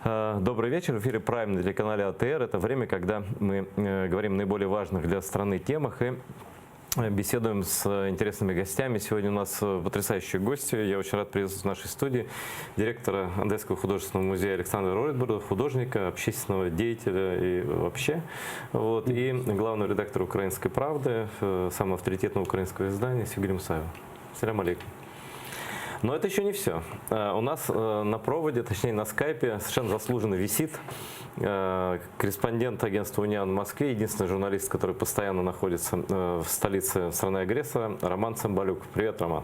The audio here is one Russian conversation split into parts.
Добрый вечер. В эфире Prime на телеканале АТР. Это время, когда мы говорим о наиболее важных для страны темах и беседуем с интересными гостями. Сегодня у нас потрясающие гости. Я очень рад приветствовать в нашей студии директора Одесского художественного музея Александра Ройтбурда, художника, общественного деятеля и вообще. Вот. И главного редактора «Украинской правды», самого авторитетного украинского издания Севгиль Мусаева. Салям алейкум. Но это еще не все. У нас на проводе, точнее на скайпе, совершенно заслуженно висит корреспондент агентства «Униан» в Москве, единственный журналист, который постоянно находится в столице страны-агрессора, Роман Цымбалюк. Привет, Роман.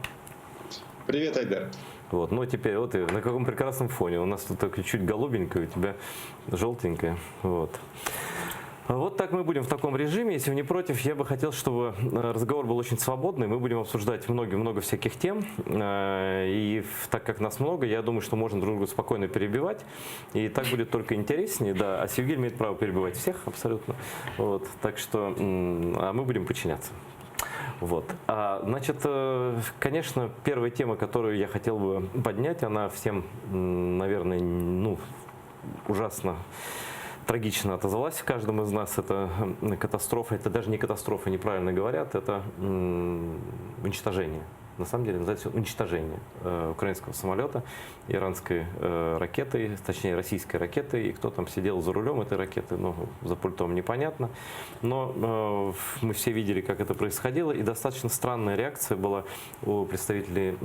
Привет, Айдар. Вот, ну теперь вот и на каком прекрасном фоне. У нас тут только чуть голубенькое, у тебя желтенькое. Вот. Вот так мы будем в таком режиме. Если вы не против, я бы хотел, чтобы разговор был очень свободный. Мы будем обсуждать много всяких тем. И так как нас много, я думаю, что можно друг друга спокойно перебивать. И так будет только интереснее. Да. А Севгиль имеет право перебивать всех абсолютно. Вот. Так что мы будем подчиняться. Вот. Значит, конечно, первая тема, которую я хотел бы поднять, она всем, наверное, ужасно трагично отозвалась в каждом из нас. Это катастрофа, это даже не катастрофа, неправильно говорят, это уничтожение. На самом деле называется уничтожение украинского самолета иранской ракетой, точнее российской ракетой. И кто там сидел за рулем этой ракеты, за пультом непонятно. Но мы все видели, как это происходило. И достаточно странная реакция была у представителей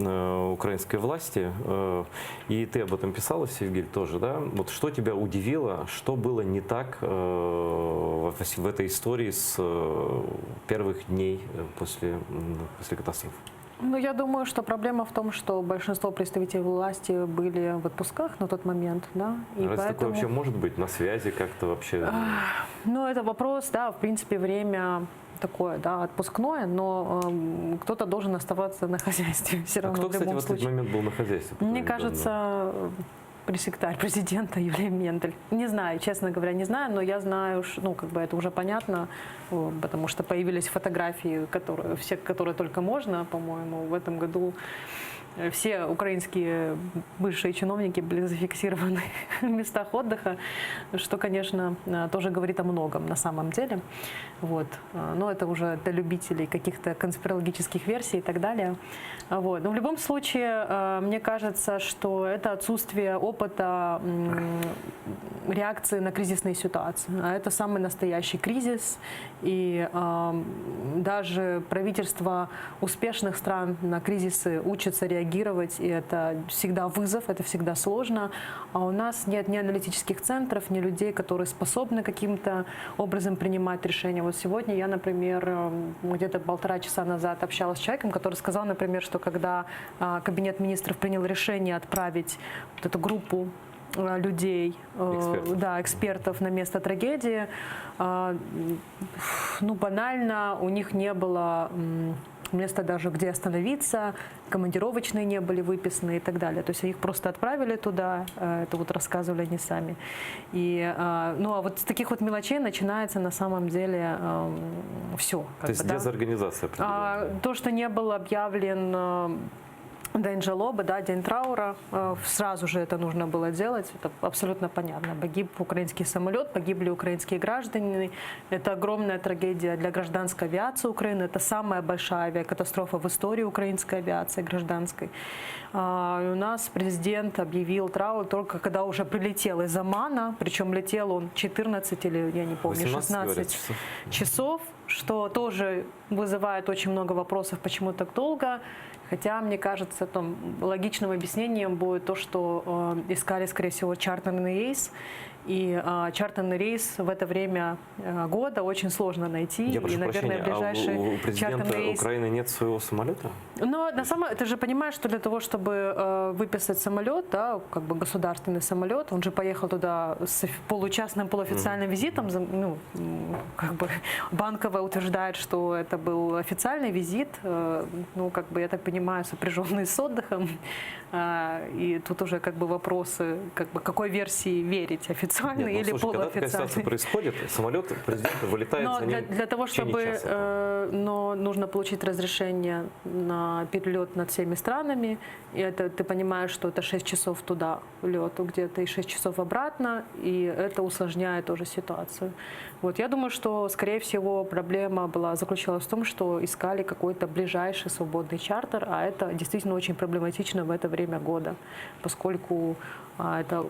украинской власти. И ты об этом писала, Севгиль, тоже, да? Вот что тебя удивило, что было не так в этой истории с первых дней после катастрофы? Ну, я думаю, что проблема в том, что большинство представителей власти были в отпусках на тот момент, да. И разве поэтому... такое вообще может быть? На связи как-то вообще? Ну, это вопрос, да, в принципе, время такое, да, отпускное, но кто-то должен оставаться на хозяйстве все равно. Кто, кстати, в этот момент был на хозяйстве? Мне кажется, пресс-секретарь президента Юлия Мендель. Не знаю, честно говоря, не знаю, но я знаю, это уже понятно, потому что появились фотографии, которые только можно, по-моему, в этом году. Все украинские бывшие чиновники были зафиксированы в местах отдыха, что, конечно, тоже говорит о многом на самом деле. Вот. Но это уже для любителей каких-то конспирологических версий и так далее. Вот. Но в любом случае, мне кажется, что это отсутствие опыта реакции на кризисные ситуации. А это самый настоящий кризис. И даже правительства успешных стран на кризисы учатся реагировать, и это всегда вызов, это всегда сложно. А у нас нет ни аналитических центров, ни людей, которые способны каким-то образом принимать решения. Вот сегодня я, например, где-то 1,5 часа назад общалась с человеком, который сказал, например, что когда Кабинет министров принял решение отправить вот эту группу людей, экспертов на место трагедии, банально у них не было места даже, где остановиться, командировочные не были выписаны и так далее. То есть их просто отправили туда, это вот рассказывали они сами. И, а вот с таких вот мелочей начинается на самом деле все. То есть дезорганизация. То, что не был объявлен день жалобы, да, день траура, сразу же это нужно было делать, это абсолютно понятно. Погиб украинский самолет, погибли украинские граждане, это огромная трагедия для гражданской авиации Украины, это самая большая авиакатастрофа в истории украинской авиации гражданской. И у нас президент объявил траур только когда уже прилетел из Омана, причем летел он 14 или, я не помню, 16 часов, что тоже вызывает очень много вопросов, почему так долго. Хотя, мне кажется, там логичным объяснением будет то, что искали, скорее всего, чартерный рейс. И чартерный рейс в это время года очень сложно найти. Я прошу прощения, ближайший у президента рейс... Украины нет своего самолета? Но на самом ты же понимаешь, что для того, чтобы выписать самолет, да, как бы государственный самолет, он же поехал туда с получасным, полуофициальным визитом. Банковая утверждает, что это был официальный визит, я так понимаю, сопряженный с отдыхом. И тут уже вопросы, какой версии верить, официальной или полуофициальной. Когда такая ситуация происходит, самолет президента вылетает за ним для того, чтобы но нужно получить разрешение на перелет над всеми странами. И это ты понимаешь, что это 6 часов туда лету где-то и 6 часов обратно, и это усложняет тоже ситуацию. Вот, я думаю, что, скорее всего, проблема заключалась в том, что искали какой-то ближайший свободный чартер, а это действительно очень проблематично в это время года, поскольку это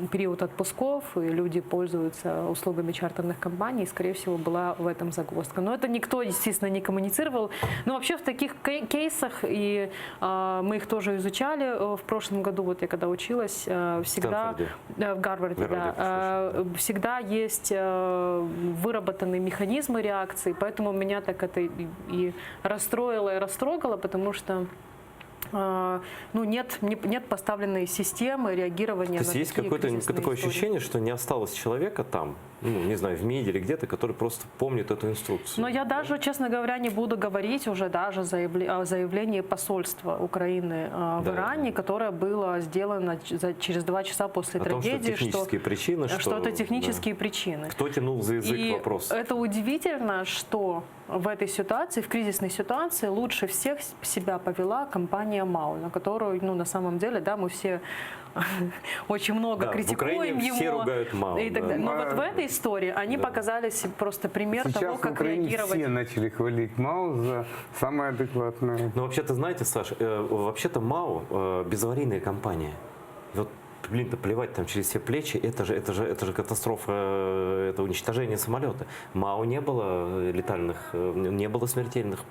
период отпусков, и люди пользуются услугами чартерных компаний, и, скорее всего, была в этом загвоздка. Но это никто, естественно, не коммуницировал. Но вообще в таких кейсах, и мы их тоже изучали в прошлом году, вот я когда училась, всегда в Гарварде, да, всегда есть выработанные механизмы реакции, поэтому меня так это и расстроило, и растрогало, потому что нет поставленной системы реагирования. То есть есть какое-то такое ощущение, что не осталось человека там, не знаю, в МИДе или где-то, который просто помнит эту инструкцию. Но я даже, честно говоря, не буду говорить уже даже о заявлении посольства Украины в Иране, которое было сделано через 2 часа после трагедии, что технические причины, что это технические причины. Кто тянул за язык вопрос? Это удивительно, что в этой ситуации, в кризисной ситуации, лучше всех себя повела компания МАУ, на которую, на самом деле, да, мы все очень много критикуем его. Все ругают МАУ. И так далее. Но вот в этой истории они показали просто пример того, как реагировать. Все начали хвалить МАУ за самое адекватное. Ну, вообще-то, знаете, Саш, вообще-то МАУ безаварийная компания. Вот, блин-то плевать там через все плечи, это же катастрофа, это уничтожение самолета. МАУ не было летальных, не было смертельных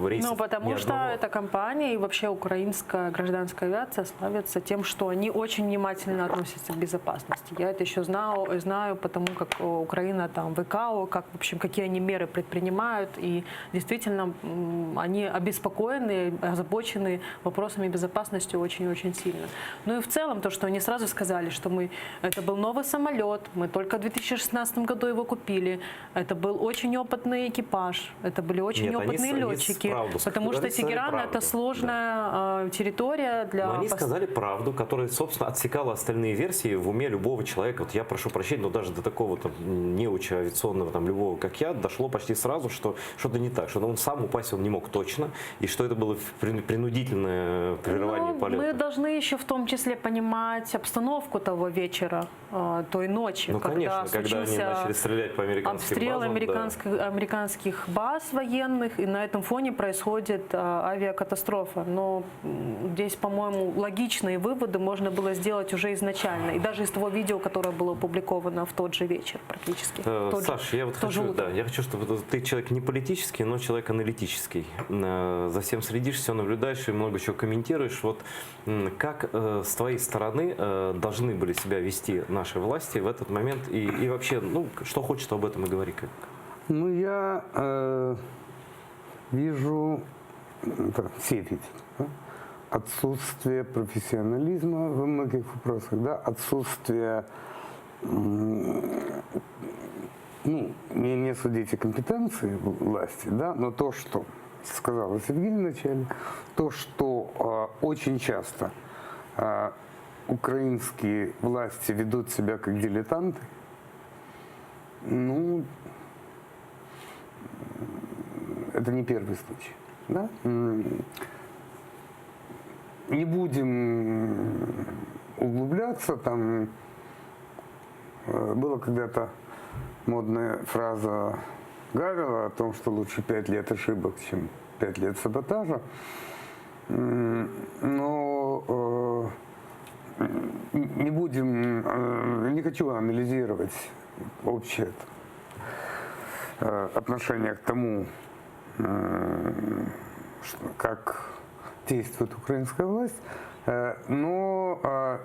рейсов. Ну, потому что эта компания и вообще украинская гражданская авиация славится тем, что они очень внимательно относятся к безопасности. Я это еще знаю, потому как Украина там в ИКАО, в общем, какие они меры предпринимают, и действительно они обеспокоены, озабочены вопросами безопасности очень-очень сильно. Ну и в целом то, что они сразу сказали, что это был новый самолет, мы только в 2016 году его купили, это был очень опытный экипаж, это были очень опытные летчики, потому что Тегеран это сложная территория для... Но они сказали правду, которая, собственно, отсекала остальные версии в уме любого человека. Вот я прошу прощения, но даже до такого неуча авиационного, любого, как я, дошло почти сразу, что что-то не так, что он сам упасть он не мог точно, и что это было принудительное прерывание полета. Мы должны еще в том числе понимать обстановку того вечера, той ночи, конечно, когда они начали стрелять по американским базам. Обстрел американских баз военных, и на этом фоне происходит авиакатастрофа. Но здесь, по-моему, логичные выводы можно было сделать уже изначально. И даже из того видео, которое было опубликовано в тот же вечер практически. Саш, я хочу, чтобы ты человек не политический, но человек аналитический. За всем следишь, все наблюдаешь и много чего комментируешь. Вот как с твоей стороны должны были себя вести наши власти в этот момент? И вообще, что хочешь, об этом и говори. Я вижу, все видят, отсутствие профессионализма во многих вопросах, отсутствие, не судите компетенции власти, но то, что сказала Сергей вначале, то, что очень часто украинские власти ведут себя как дилетанты, это не первый случай. Да? Не будем углубляться. Там была когда-то модная фраза Гавела о том, что лучше 5 лет ошибок, чем 5 лет саботажа. Но не будем, не хочу анализировать общее отношение к тому, как действует украинская власть, но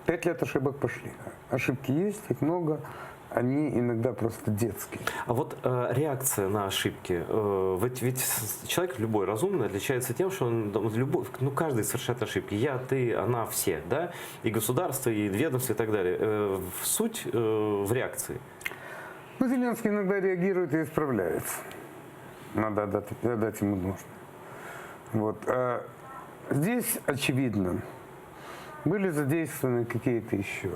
5 лет ошибок пошли. Ошибки есть, их много, они иногда просто детские. А вот реакция на ошибки, ведь человек любой разумный отличается тем, что каждый совершает ошибки. Я, ты, она, все, да, и государство, и ведомство, и так далее. Суть в реакции. Зеленский иногда реагирует и исправляется. Надо дать ему должное. Здесь, очевидно, были задействованы какие-то еще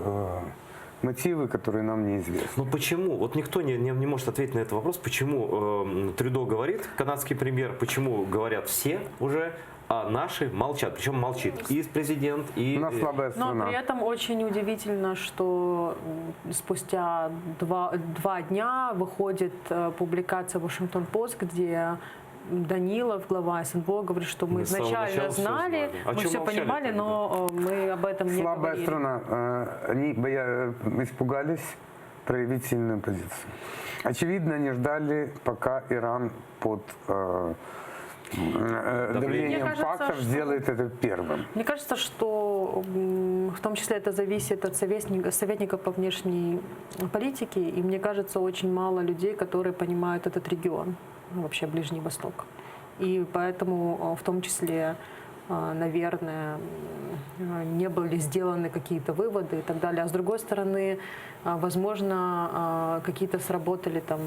мотивы, которые нам неизвестны. Ну почему? Вот никто не может ответить на этот вопрос, почему Трюдо говорит, канадский премьер, почему говорят все уже, а наши молчат. Причем молчит и президент, и... У нас слабая Но страна. при этом очень удивительно, что спустя два дня выходит публикация Washington-Post, где Данилов, глава СНБО, говорит, что мы Мы с самого изначально начала всё знали, знали. А мы чё все молчали понимали, тогда? но мы об этом не Слабая говорили. страна. Они испугались проявить сильную позицию. Очевидно, не ждали, пока Иран под давлением Мне кажется, фактов что- сделает это первым. Мне кажется, что в том числе это зависит от советников по внешней политике, и мне кажется, очень мало людей, которые понимают этот регион, ну, вообще Ближний Восток. И поэтому в том числе, наверное, не были сделаны какие-то выводы и так далее. А с другой стороны, возможно, какие-то сработали там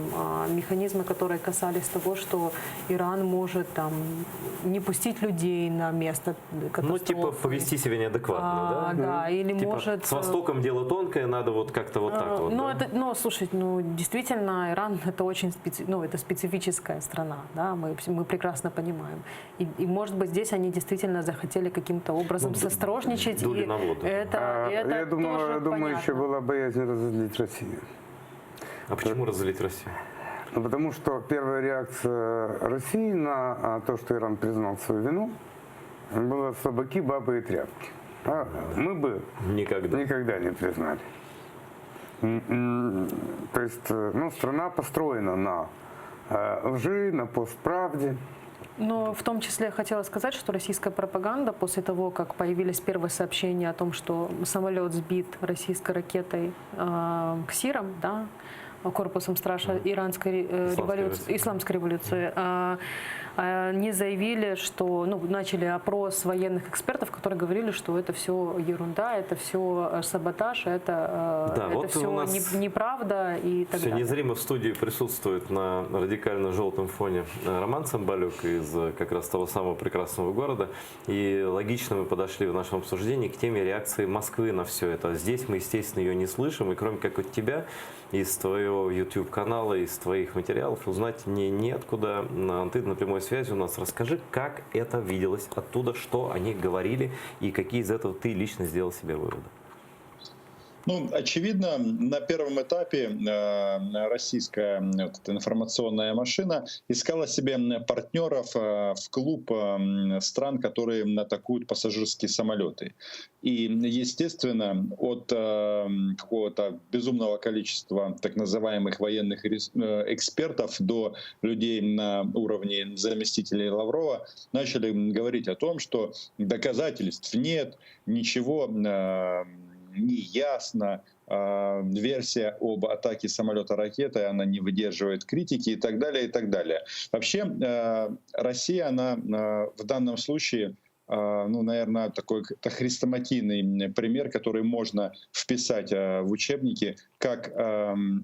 механизмы, которые касались того, что Иран может там не пустить людей на место Ну, катастрофы. типа, повести себя неадекватно, да? Да, или Типа, может... с Востоком дело тонкое, надо вот как-то вот так вот. Ну, да? это, слушай, действительно, Иран это очень это специфическая страна, да, мы прекрасно понимаем. И, может быть, здесь они действительно захотели каким-то образом сострожничать. дули И на воду. это Я думаю, тоже еще понятно. была боязнь разозлить Россию. А почему разделить Россию? Ну, потому что первая реакция России на то, что Иран признал свою вину, была слабаки, бабы и тряпки. А мы бы Никогда. никогда не признали. То есть, ну, страна построена на лжи, на постправде. Но в том числе я хотела сказать, что российская пропаганда после того, как появились первые сообщения о том, что самолет сбит российской ракетой к СИРам, да, корпусом стража иранской исламской революции, они заявили, что, ну, начали опрос военных экспертов, которые говорили, что это все ерунда, это все саботаж, это вот все у нас неправда и так Все далее. незримо в студии присутствует на радикально-желтом фоне Роман Цымбалюк из как раз того самого прекрасного города. И логично мы подошли в нашем обсуждении к теме реакции Москвы на все это. Здесь мы, естественно, ее не слышим. И кроме как от тебя, из твоего YouTube-канала, из твоих материалов узнать неоткуда. Ты на прямой связи у нас. Расскажи, как это виделось оттуда, что они говорили и какие из этого ты лично сделал себе выводы. Ну, очевидно, на первом этапе российская вот эта информационная машина искала себе партнеров в клуб стран, которые атакуют пассажирские самолеты. И, естественно, от какого-то безумного количества так называемых военных экспертов до людей на уровне заместителей Лаврова начали говорить о том, что доказательств нет, ничего не ясно, версия об атаке самолета ракетой, она не выдерживает критики и так далее, и так далее. Вообще Россия, она в данном случае, ну, наверное, такой хрестоматийный пример, который можно вписать в учебники, как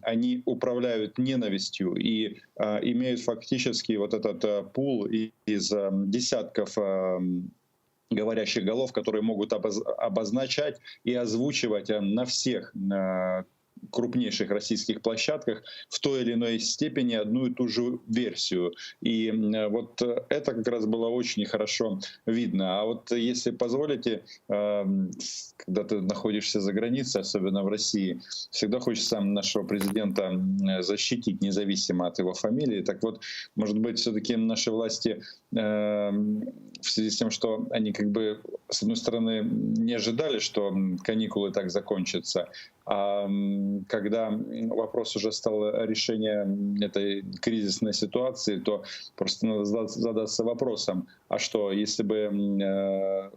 они управляют ненавистью и имеют фактически вот этот пул из десятков говорящих голов, которые могут обозначать и озвучивать на всех крупнейших российских площадках в той или иной степени одну и ту же версию. И вот это как раз было очень хорошо видно. А вот если позволите, когда ты находишься за границей, особенно в России, всегда хочется нашего президента защитить, независимо от его фамилии. Так вот, может быть, все-таки наши власти в связи с тем, что они как бы, с одной стороны, не ожидали, что каникулы так закончатся, а когда вопрос уже стал решением этой кризисной ситуации, то просто надо задаться вопросом, а что, если бы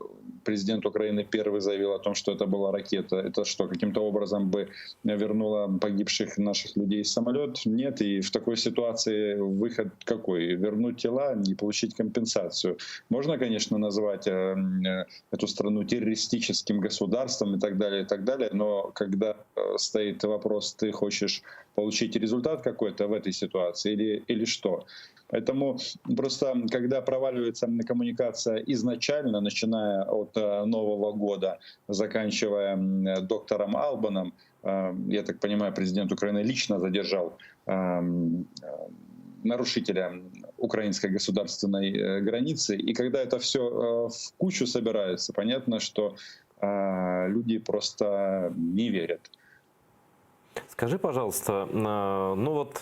президент Украины первый заявил о том, что это была ракета, это что, каким-то образом бы вернуло погибших наших людей в самолет? Нет, и в такой ситуации выход какой? Вернуть тела и получить компенсацию. Можно, конечно, назвать эту страну террористическим государством и так далее, но когда стоит вопрос, ты хочешь получить результат какой-то в этой ситуации или что? Поэтому просто, когда проваливается коммуникация изначально, начиная от Нового года, заканчивая доктором Албаном, я так понимаю, президент Украины лично задержал нарушителя украинской государственной границы. И когда это все в кучу собирается, понятно, что люди просто не верят. Скажи, пожалуйста, ну вот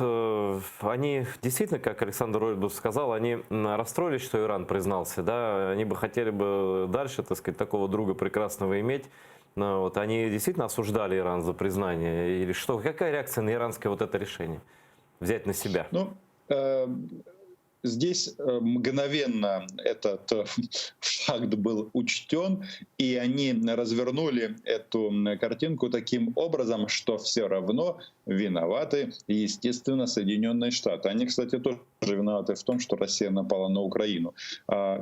они действительно, как Александр Ройбус сказал, они расстроились, что Иран признался, да, они бы хотели бы дальше, так сказать, такого друга прекрасного иметь. Но вот они действительно осуждали Иран за признание или что? Какая реакция на иранское вот это решение взять на себя? Ну, здесь мгновенно этот факт был учтен, и они развернули эту картинку таким образом, что все равно виноваты, естественно, Соединенные Штаты. Они, кстати, тоже виноваты в том, что Россия напала на Украину.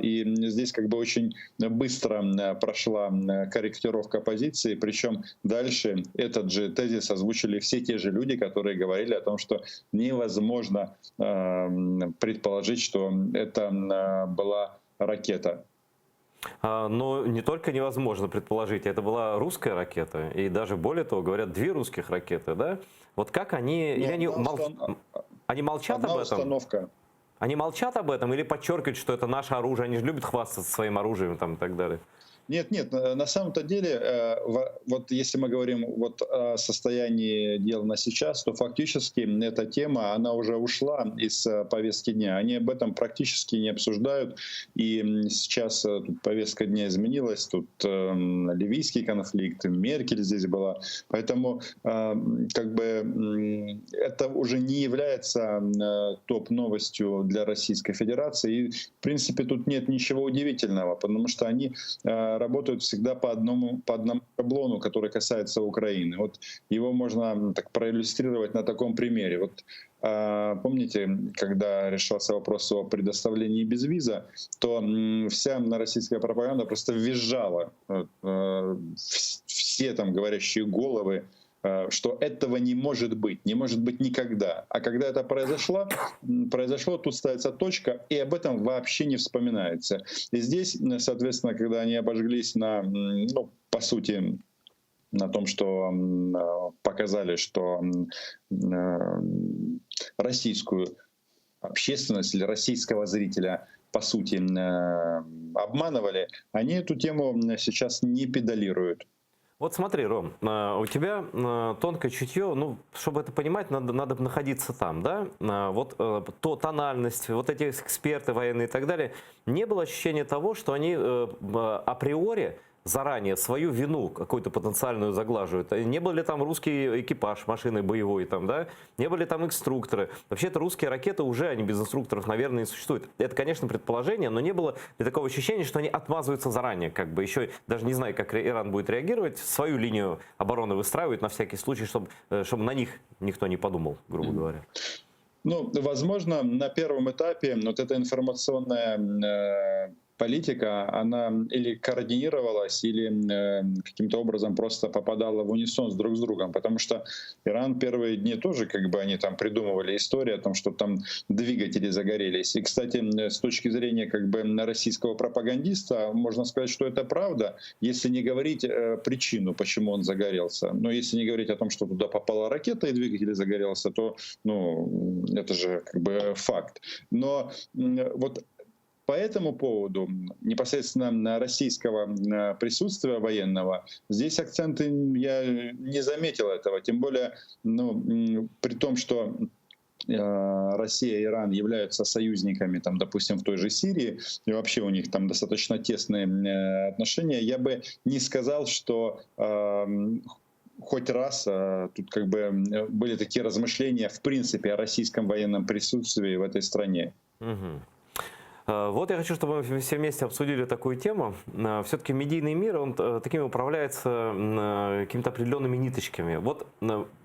И здесь как бы очень быстро прошла корректировка позиции, причем дальше этот же тезис озвучили все те же люди, которые говорили о том, что невозможно предположить, что это была ракета. Но не только невозможно предположить, это была русская ракета, и даже более того, говорят, 2 русских ракеты, да? Вот как они, или они молчат об этом? Установка. Они молчат об этом или подчеркивают, что это наше оружие, они же любят хвастаться своим оружием там, и так далее? Нет, на самом-то деле, вот если мы говорим вот о состоянии дел на сейчас, то фактически эта тема, она уже ушла из повестки дня. Они об этом практически не обсуждают. И сейчас тут повестка дня изменилась, тут ливийский конфликт, Меркель здесь была. Поэтому как бы это уже не является топ-новостью для Российской Федерации. И в принципе тут нет ничего удивительного, потому что они работают всегда по одному шаблону, который касается Украины. Вот его можно так проиллюстрировать на таком примере. Вот помните, когда решался вопрос о предоставлении безвиза, то вся российская пропаганда просто визжала. Все там говорящие головы, что этого не может быть никогда. А когда это произошло, тут ставится точка, и об этом вообще не вспоминается. И здесь, соответственно, когда они обожглись на, ну, по сути, на том, что показали, что российскую общественность или российского зрителя по сути обманывали, они эту тему сейчас не педалируют. Вот смотри, Ром, у тебя тонкое чутье, ну, чтобы это понимать, надо находиться там, да? Вот тональность, вот эти эксперты военные и так далее. Не было ощущения того, что они априори заранее свою вину какую-то потенциальную заглаживают. Не был ли там русский экипаж машины боевой, там, да? Не были там инструкторы. Вообще-то русские ракеты уже, они без инструкторов, наверное, не существуют. Это, конечно, предположение, но не было ли такого ощущения, что они отмазываются заранее, как бы еще даже не знаю, как Иран будет реагировать, свою линию обороны выстраивают на всякий случай, чтобы на них никто не подумал, грубо говоря. Ну, возможно, на первом этапе вот эта информационная политика, она или координировалась, или каким-то образом просто попадала в унисон друг с другом, потому что Иран первые дни тоже как бы они там придумывали историю о том, что там двигатели загорелись. И, кстати, с точки зрения как бы российского пропагандиста, можно сказать, что это правда, если не говорить причину, почему он загорелся. Но если не говорить о том, что туда попала ракета и двигатель загорелся, то ну, это же как бы факт. Но вот по этому поводу, непосредственно российского присутствия военного, здесь акценты я не заметил этого. Тем более, ну, при том, что Россия и Иран являются союзниками, там, допустим, в той же Сирии, и вообще у них там достаточно тесные отношения, я бы не сказал, что хоть раз тут как бы были такие размышления в принципе о российском военном присутствии в этой стране. Вот я хочу, чтобы мы все вместе обсудили такую тему. Все-таки медийный мир, он такими управляется какими-то определенными ниточками. Вот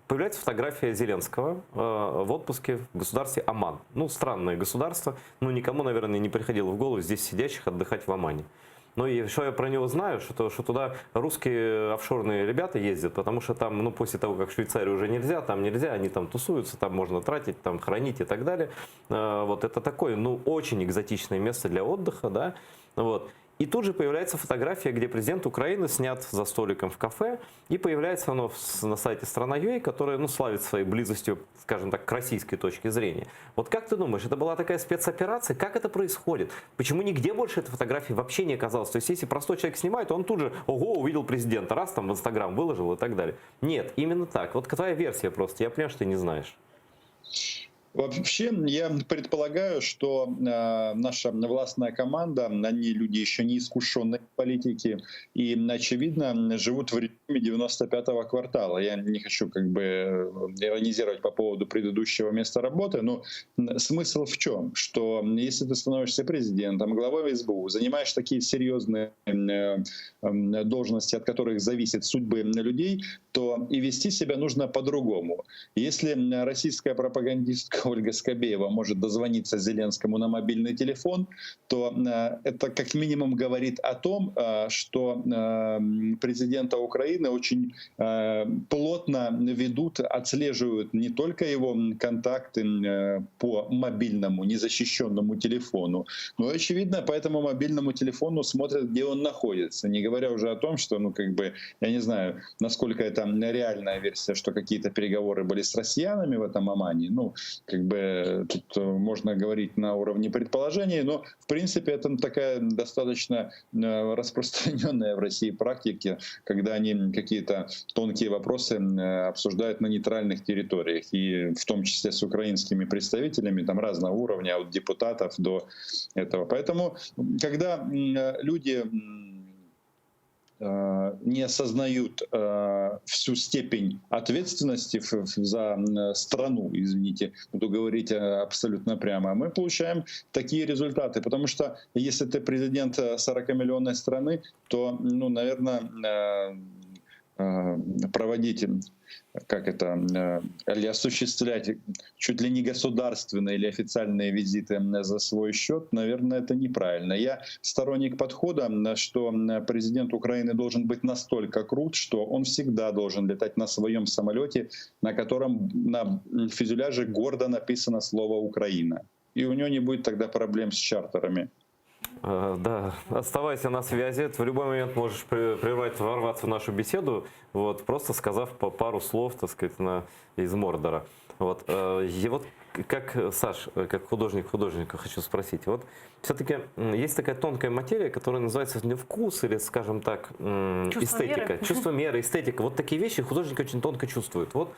появляется фотография Зеленского в отпуске в государстве Оман. Ну, странное государство. Ну, никому, наверное, не приходило в голову здесь сидящих отдыхать в Омане. Ну и что я про него знаю, что туда русские офшорные ребята ездят, потому что там, ну, после того, как в Швейцарию уже нельзя, они там тусуются, там можно тратить, там хранить и так далее. Вот это такое, ну, очень экзотичное место для отдыха, да, вот. И тут же появляется фотография, где президент Украины снят за столиком в кафе, и появляется оно на сайте Страна.ua, которая, ну, славится своей близостью, скажем так, к российской точке зрения. Вот как ты думаешь, это была такая спецоперация? Как это происходит? Почему нигде больше этой фотографии вообще не оказалось? То есть, если простой человек снимает, то он тут же, ого, увидел президента, раз там в Инстаграм выложил и так далее. Нет, именно так. Вот твоя версия просто, я понимаю, что ты не знаешь. Вообще, я предполагаю, что наша властная команда, они люди еще не искушенные в политике и, очевидно, живут в режиме 95-го квартала. Я не хочу как бы иронизировать по поводу предыдущего места работы, но смысл в чем? Что если ты становишься президентом, главой СБУ, занимаешь такие серьезные должности, от которых зависят судьбы людей, то и вести себя нужно по-другому. Если российская пропагандистка Ольга Скобеева может дозвониться Зеленскому на мобильный телефон, то это как минимум говорит о том, что президента Украины очень плотно ведут, отслеживают не только его контакты по мобильному незащищенному телефону, но, очевидно, по этому мобильному телефону смотрят, где он находится. Не говоря уже о том, что, ну, как бы, я не знаю, насколько это реальная версия, что какие-то переговоры были с россиянами в этом Омане. Ну, как бы тут можно говорить на уровне предположений, но в принципе это такая достаточно распространенная в России практика, когда они какие-то тонкие вопросы обсуждают на нейтральных территориях, и в том числе с украинскими представителями там разного уровня, от депутатов до этого. Поэтому, когда люди не осознают всю степень ответственности за страну, извините, буду говорить абсолютно прямо, мы получаем такие результаты. Потому что если ты президент 40-миллионной страны, то, ну, наверное, проводить, как это, или осуществлять чуть ли не государственные или официальные визиты за свой счет, наверное, это неправильно. Я сторонник подхода, что президент Украины должен быть настолько крут, что он всегда должен летать на своем самолете, на котором на фюзеляже гордо написано слово «Украина». И у него не будет тогда проблем с чартерами. Да, оставайся на связи. Ты в любой момент можешь прервать, ворваться в нашу беседу, вот, просто сказав по пару слов, так сказать, из Мордора. Вот. И вот как, Саш, как художника хочу спросить. Вот все-таки есть такая тонкая материя, которая называется вкус или, скажем так, эстетика. Чувство меры, эстетика. Вот такие вещи художники очень тонко чувствуют. Вот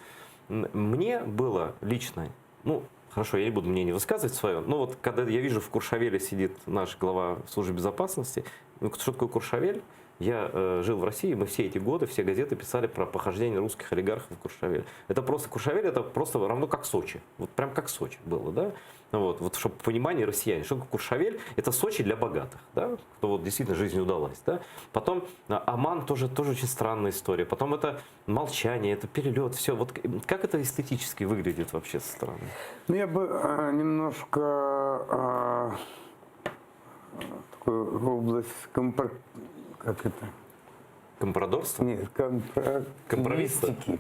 мне было лично, ну, хорошо, я не буду мнение высказывать свое, но вот когда я вижу, в Куршавеле сидит наш глава службы безопасности, ну, что такое Куршавель? Я жил в России, мы все эти годы, все газеты писали про похождение русских олигархов в Куршавеле. Это просто Куршавель, это просто равно как Сочи. Вот прям как Сочи было, да? Вот чтобы понимание россияне, что такое Куршавель, это Сочи для богатых, да? Кто вот действительно жизнь удалась, да? Потом Оман тоже очень странная история. Потом это молчание, это перелет, все. Вот как это эстетически выглядит вообще со стороны? Ну, я бы немножко такую область как это? Компрадорство? Нет, компромистики.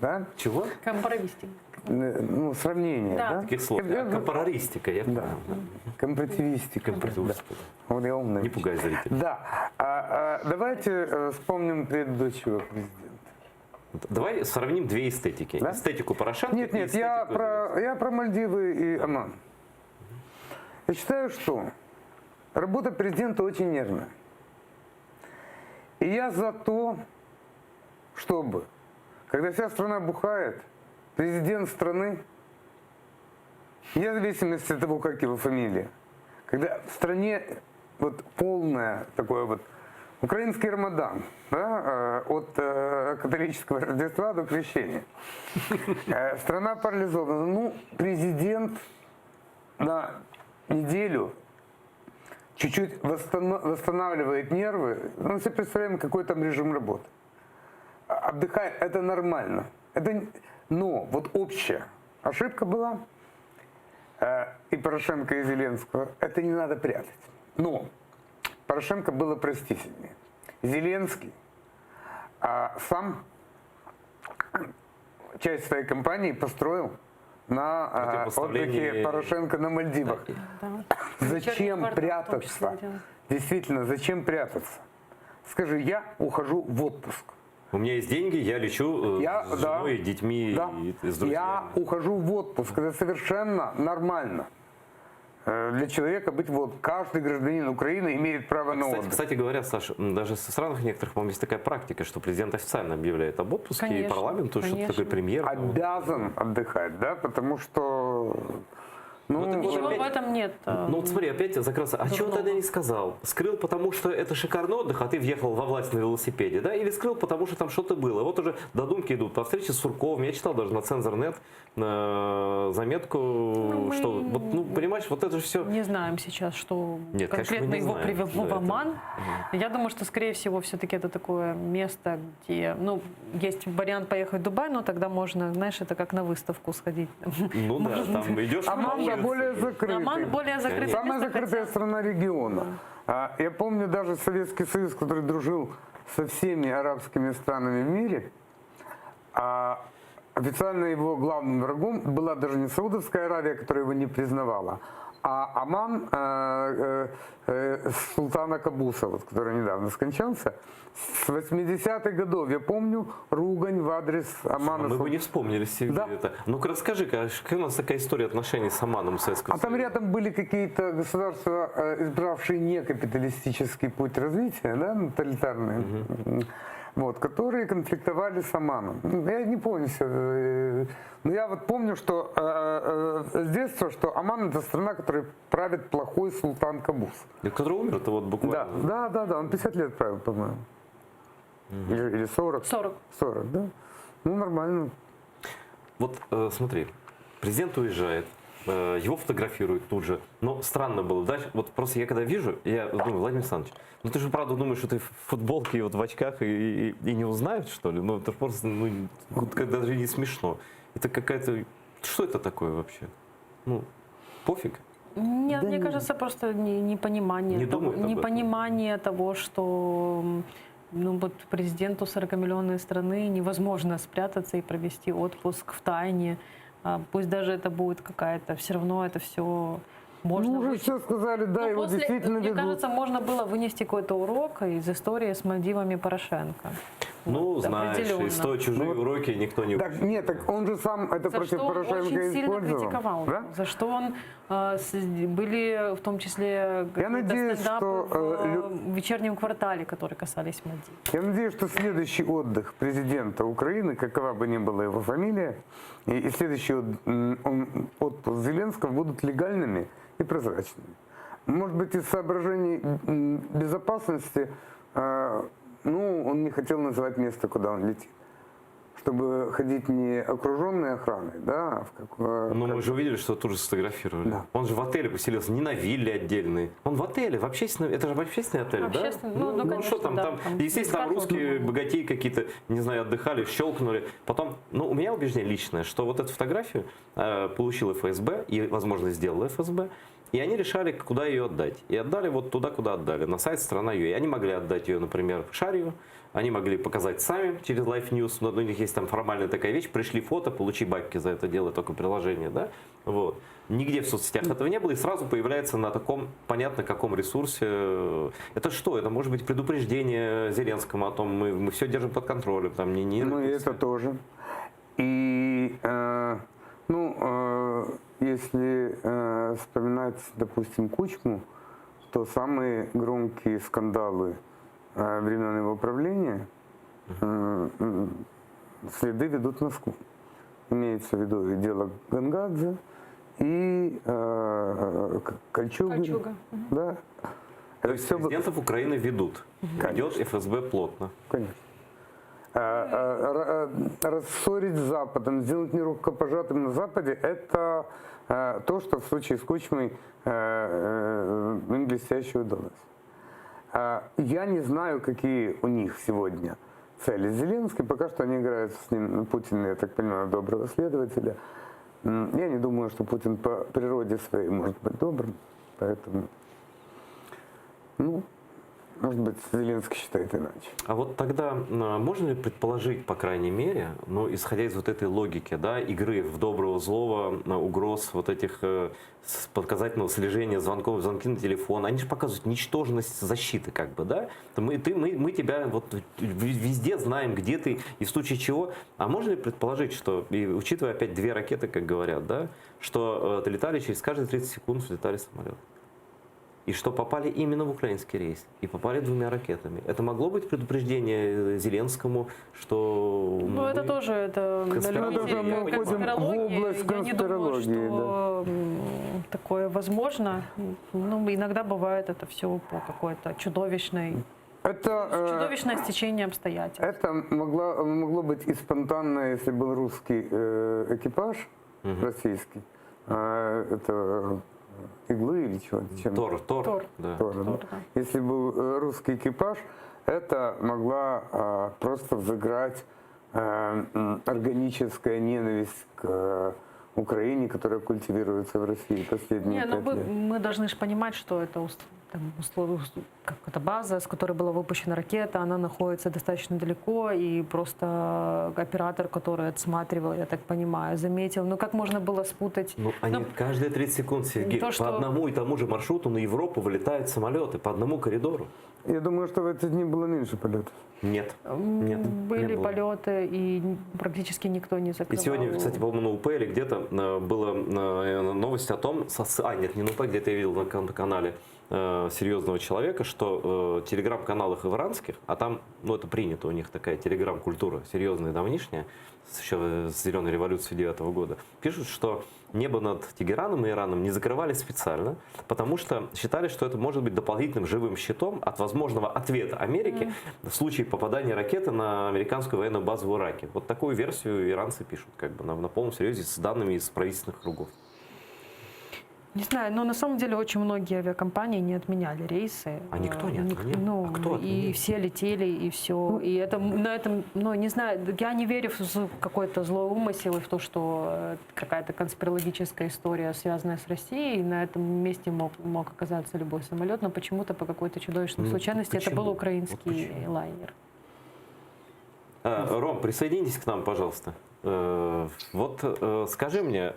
Да? Чего? Компаровистик. Ну, сравнение, Да. да? Таких слов. Компарористика, я Да. понял. Компаративистика. Компаративистика. Да. Вот я умный. Не пугай зрителей. Да. Давайте вспомним предыдущего президента. Давай сравним две эстетики. Да? Эстетику Порошенко Нет, и я эстетику... про Мальдивы и Оман. Я считаю, что работа президента очень нервная. И я за то, чтобы, когда вся страна бухает, президент страны, вне зависимости от того, как его фамилия, когда в стране вот полное такое вот украинский Рамадан, да, от католического Рождества до Крещения, страна парализована. Ну, президент на неделю чуть-чуть восстанавливает нервы, мы все представляем, какой там режим работы. Отдыхает, это нормально. Но вот общая ошибка была и Порошенко, и Зеленского, это не надо прятать. Но Порошенко было простительнее. Зеленский сам часть своей кампании построил на отдыхе Порошенко на Мальдивах. Да. Зачем прятаться действительно, зачем прятаться? Скажи, я ухожу в отпуск. У меня есть деньги, я лечу с женой, детьми Да. и с друзьями. Я ухожу в отпуск. Это совершенно нормально. Для человека быть вот каждый гражданин Украины имеет право на отдых. Кстати говоря, Саша, даже в странах некоторых, по-моему, есть такая практика, что президент официально объявляет об отпуске, и Конечно, парламенту, что конечно. такой премьер. Обязан отдыхать, да, потому что... Ну, это Ничего опять- в этом нет. Ну вот смотри, опять закрылся. А чего дурного. тогда не сказал? Скрыл, потому что это шикарный отдых, а ты въехал во власть на велосипеде, да? Или скрыл, потому что там что-то было? Вот уже додумки идут по встрече с Сурковым. Я читал даже на Цензор.нет заметку, мы что, вот, ну, понимаешь, вот это же все... Не знаем сейчас, что Нет, конечно, конкретно мы не его знаем. привело Да, в это- Оман. Я думаю, что, скорее всего, все-таки это такое место, где, ну, есть вариант поехать в Дубай, но тогда можно, знаешь, это как на выставку сходить. Ну да, там идешь... по Оман улице, более закрытый. Оман более закрытый. Самая место, закрытая хотя- страна региона. Я помню даже Советский Союз, который дружил со всеми арабскими странами в мире, официально его главным врагом была даже не Саудовская Аравия, которая его не признавала, а Оман султана Кабуса, вот, который недавно скончался. С 80-х годов, я помню, ругань в адрес Омана. Мы бы не вспомнили себе Да. это. Ну-ка расскажи-ка, какая у нас такая история отношений с Оманом в Советском А там Союзе? рядом были какие-то государства, избравшие не капиталистический путь развития, да, тоталитарные, вот, которые конфликтовали с Оманом. Я не помню все, но я вот помню, что с детства, что Оман это страна, которой правит плохой султан Кабус. Который умер-то вот буквально. Да, он 50 лет правил, по-моему. Или 40. 40. 40, да. Ну, нормально. Вот смотри, президент уезжает, его фотографируют тут же. Но странно было. Дальше, вот просто я когда вижу, я думаю, Владимир Александрович, ну ты же правда думаешь, что ты в футболке и вот в очках и не узнают, что ли? Ну это просто даже не смешно. Это какая-то... Что это такое вообще? Ну, пофиг. Нет, Да мне не- кажется, просто непонимание, Не того, думают об этом. непонимание того, что ну, вот президенту 40-миллионной страны невозможно спрятаться и провести отпуск в тайне. Пусть даже это будет какая-то, все равно это все можно Ну, уже вычесть. все сказали, да, Ну, его после, действительно мне ведут. кажется, можно было вынести какой-то урок из истории с Мальдивами Порошенко. Ну, Вот, знаешь, определенно. из той чужие Ну, уроки никто не Так, нет, так он же сам это За против что он Порошенко очень сильно использовал. критиковал. Да? За что он были в том числе какие-то надеюсь, стендапы что, в вечернем квартале, которые касались Мальдив. Я надеюсь, что следующий отдых президента Украины, какова бы ни была его фамилия, и следующий отпуск Зеленского будут легальными и прозрачными. Может быть, из соображений безопасности, ну, он не хотел называть место, куда он летит. Чтобы ходить не окруженной охраной, да, а в Ну, мы же увидели, что тут же сфотографировали. Да. Он же в отеле поселился, не на вилле отдельной. Он в отеле, в общественном, это же в общественный отель, Общественный, да? ну, конечно, что там, да, там, там естественно, там бесплатно русские можно. богатеи какие-то, не знаю, отдыхали, щелкнули. Потом, ну, у меня убеждение личное, что вот эту фотографию получил ФСБ, и, возможно, сделал ФСБ, и они решали, куда ее отдать. И отдали вот туда, куда отдали, на сайт «Страна.ua». Они могли отдать ее, например, в Шарию, они могли показать сами через Life News, но у них есть там формальная такая вещь, пришли фото, получи бабки за это дело, только приложение, да, вот. Нигде в соцсетях этого не было, и сразу появляется на таком, понятно, каком ресурсе. Это что? Это может быть предупреждение Зеленскому о том, мы все держим под контролем, там не Ну, и это тоже. И, если вспоминать, допустим, Кучму, то самые громкие скандалы времен его правления следы ведут в Москву. Имеется в виду и дело Гангадзе, и Кольчуга. Кольчуга. Да. То есть президентов Украины ведут. Ведет ФСБ плотно. Конечно. Рассорить с Западом, сделать не рукопожатым на Западе, это то, что в случае с Кучмой им блестяще удалось. Я не знаю, какие у них сегодня цели Зеленский. Пока что они играют с ним, Путин, я так понимаю, доброго следователя. Я не думаю, что Путин по природе своей может быть добрым. Поэтому, ну, Может быть, Зеленский считает иначе. А вот тогда можно ли предположить, по крайней мере, ну, исходя из вот этой логики, да, игры в доброго, злого, угроз, вот этих показательного слежения звонков, звонки на телефон, они же показывают ничтожность защиты, как бы, да? Мы тебя вот везде знаем, где ты и в случае чего. А можно ли предположить, что, и учитывая опять 2 ракеты, как говорят, да, что летали через каждые 30 секунд взлетали самолеты? И что попали именно в украинский рейс. И попали 2 ракетами. Это могло быть предупреждение Зеленскому, что... Ну, это тоже это Конспирология. любители Мы входим конспирологии. в область Я не думаю, конспирологии, что такое возможно. Ну, иногда бывает это все по какой-то чудовищное стечение обстоятельств. Это могло быть и спонтанно, если был русский экипаж, российский. Это иглы или чего? Тор. Да. Тора, да. Если был русский экипаж, это могла просто взыграть органическая ненависть к Украине, которая культивируется в России последние 5 лет. Мы должны же понимать, что это база, с которой была выпущена ракета, она находится достаточно далеко, и просто оператор, который отсматривал, я так понимаю, заметил. Ну как можно было спутать? Ну, они каждые 30 секунд, Сергей, по одному и тому же маршруту на Европу вылетают самолеты, по одному коридору. Я думаю, что в эти дни было меньше полетов. Нет. Были не было. полеты, и практически никто не закрывал. И сегодня, кстати, по-моему, на УП или где-то была новость о том, нет, не на УП, где-то я видел на канале серьезного человека, что телеграм-каналах иранских, а там, ну это принято, у них такая телеграм-культура серьезная, давнишняя, еще с зеленой революции 9 года, пишут, что небо над Тегераном и Ираном не закрывали специально, потому что считали, что это может быть дополнительным живым щитом от возможного ответа Америки в случае попадания ракеты на американскую военную базу в Ираке. Вот такую версию иранцы пишут, как бы на полном серьезе, с данными из правительственных кругов. Не знаю, но на самом деле очень многие авиакомпании не отменяли рейсы. А никто не отменял? Ну, а кто отменил? и все летели, и все. И это, на этом, ну, не знаю, я не верю в какой-то злой умысел и в то, что какая-то конспирологическая история, связанная с Россией, на этом месте мог оказаться любой самолет, но почему-то по какой-то чудовищной случайности это был украинский лайнер. Ром, присоединитесь к нам, пожалуйста. Вот скажи мне,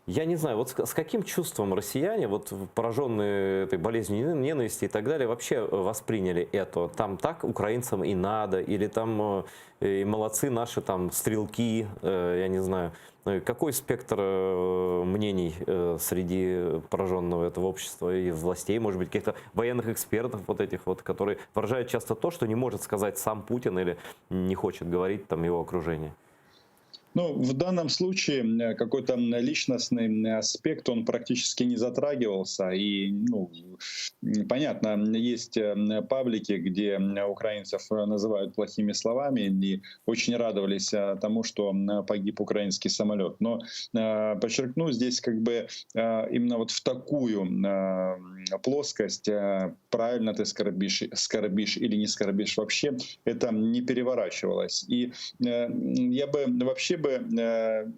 я не знаю, вот с каким чувством россияне, вот пораженные этой болезнью ненависти и так далее, вообще восприняли это? Там так украинцам и надо, или там и молодцы наши там стрелки, я не знаю. Какой спектр мнений среди пораженного этого общества и властей, может быть, каких-то военных экспертов вот этих вот, которые выражают часто то, что не может сказать сам Путин или не хочет говорить там его окружение? Ну, в данном случае какой-то личностный аспект, он практически не затрагивался. И, ну, понятно, есть паблики, где украинцев называют плохими словами и очень радовались тому, что погиб украинский самолет. Но подчеркну, здесь как бы именно вот в такую плоскость, правильно ты скорбишь или не скорбишь вообще, это не переворачивалось. И я бы вообще не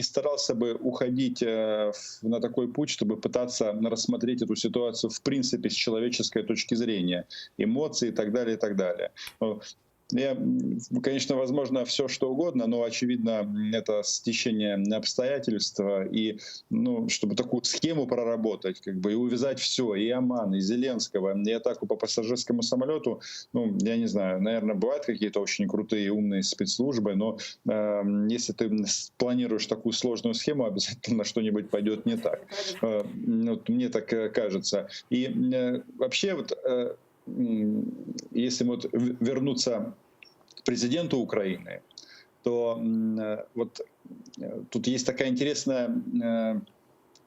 старался бы уходить на такой путь, чтобы пытаться рассмотреть эту ситуацию в принципе с человеческой точки зрения, эмоций и так далее, и так далее. Конечно, возможно, все что угодно, но, очевидно, это стечение обстоятельств. И, ну, чтобы такую схему проработать, как бы, и увязать все, и Оман, и Зеленского, и атаку по пассажирскому самолету, ну, я не знаю, наверное, бывают какие-то очень крутые, умные спецслужбы, но если ты планируешь такую сложную схему, обязательно что-нибудь пойдет не так. Вот, мне так кажется. И вообще, вот, если вот вернуться к президенту Украины, то вот тут есть такая интересная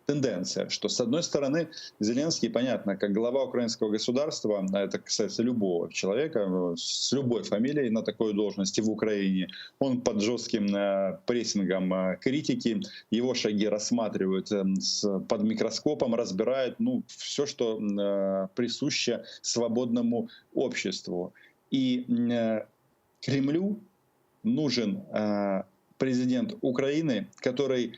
тенденция, что с одной стороны Зеленский, понятно, как глава украинского государства, это касается любого человека с любой фамилией на такой должности в Украине, он под жестким прессингом критики, его шаги рассматривают под микроскопом, разбирают, ну, все, что присуще свободному обществу. И Кремлю нужен президент Украины, который